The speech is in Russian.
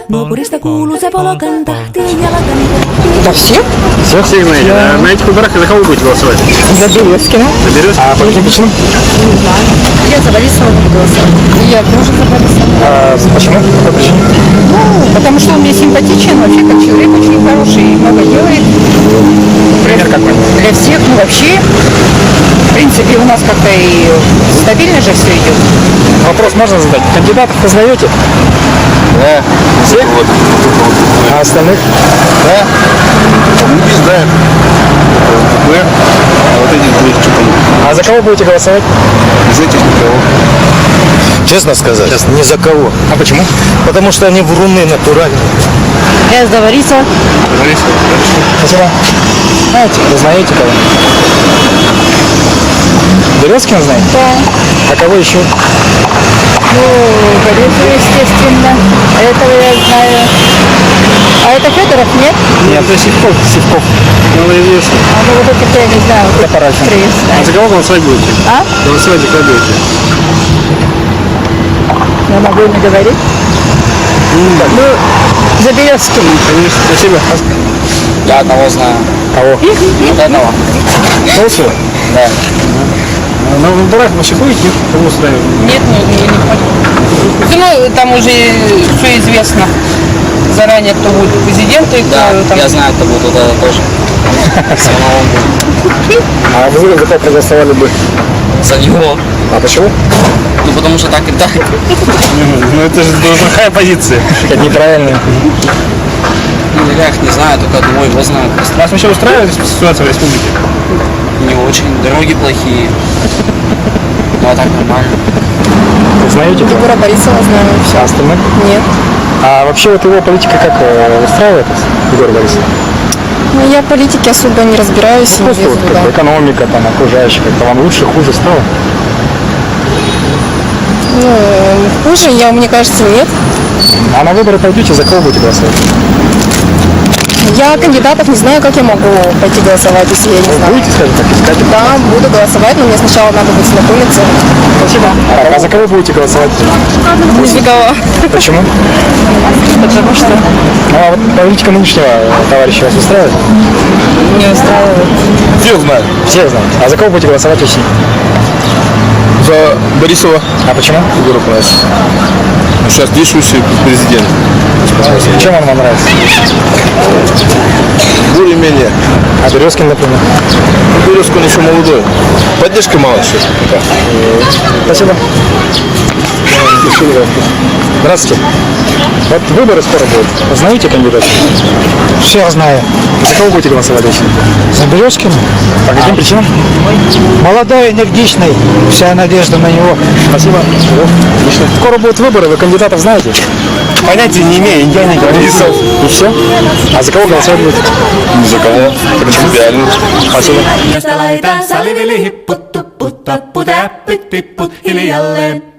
Nuokurista kuuluu se polokan tahtiin jalkani. Это всех? Всех знаете. На этих выборах за кого будете голосовать? За Березкина. За Березкина? А по каким причинам? Не знаю. Я за Борисова буду голосовать. Я тоже за Борисова. Почему? По какой причине? Ну, потому что он мне симпатичен, вообще как человек очень хороший, много делает. Пример какой? Для всех, ну вообще, в принципе, у нас как-то и стабильно же все идет. Вопрос можно задать? Кандидатов вы знаете? Да. Всех? Вот. А остальных? Да. Не знаем. А вот эти двое что-то. А за кого будете голосовать? Из этих никого. Честно сказать, ни за кого. А почему? Потому что они вруны натуральные. Я за Борисова. Борисов, хорошо. Спасибо. Знаете, вы знаете кого? Березкина знаете? Да. А кого еще? Ну, Борисова, естественно. Этого я знаю. А это Федоров, нет? Нет, это Сивков. Сивков. Малоизвестно. А ну вот это я не знаю. Вот Это Парачин. три А знаю. за кого голосовать будете? А? Голосовать за кого будете? Я могу не говорить. Ну, за Березкина. Конечно. Спасибо. Я одного знаю. Кого? Вот этого. Толстого? Да. На выборах вообще будете? Кого устраивает? Нет, не понял. Ну, там уже все известно заранее, кто будет президент и кто Да, там. я знаю, кто будет туда тоже. Самого будет. А вы за кого проголосовали бы? За него. А почему? Ну, потому что так и так. Ну это же плохая позиция. Это неправильно. Ну, я их не знаю, только одного его знаю. Вас вообще устраивает ситуация в республике? Не очень. Дороги плохие. Ну, а так нормально. Вы знаете кого? Егора Борисова знаю. А остальных? Нет. А вообще вот его политика как устраивает вас, Егор Борисович? Ну, я в политике особо не разбираюсь. не Просто лезу вот туда. как бы экономика, там, окружающая, как-то вам лучше, хуже стало? Ну, хуже, мне кажется, нет. А на выборы пойдете, за кого будете голосовать? Я кандидатов не знаю, как я могу пойти голосовать, если я не знаю. Будете, скажем так, искать? Да, буду голосовать, но мне сначала надо будет знакомиться. Спасибо. А за кого будете голосовать? Ни за кого. Почему? Потому что Ну, а вот политика нынешнего товарища вас устраивает? не устраивает. Все знают. Все знают. А за кого будете голосовать лично? За Борисова. А почему? Егора понравился. Ну, сейчас действующий президент. Чем он вам нравится? Более-менее. А Березкин, например? Березка он еще молодой. Поддержка мало еще. Спасибо. Здравствуйте. Вот выборы скоро будут. Знаете кандидата? Всех знаю. За кого будете голосовать лично? За Березкина. По каким причинам? Молодой, энергичный. Вся надежда на него. Спасибо. Отлично. Скоро будут выборы, вы кандидатов знаете? Понятия не имею, я не говорю. И все? А за кого голосовать будете? Ни за кого. Принципиально. Спасибо. Josta laita salivili hipput tupput tapput äppit pipput hiljalleen.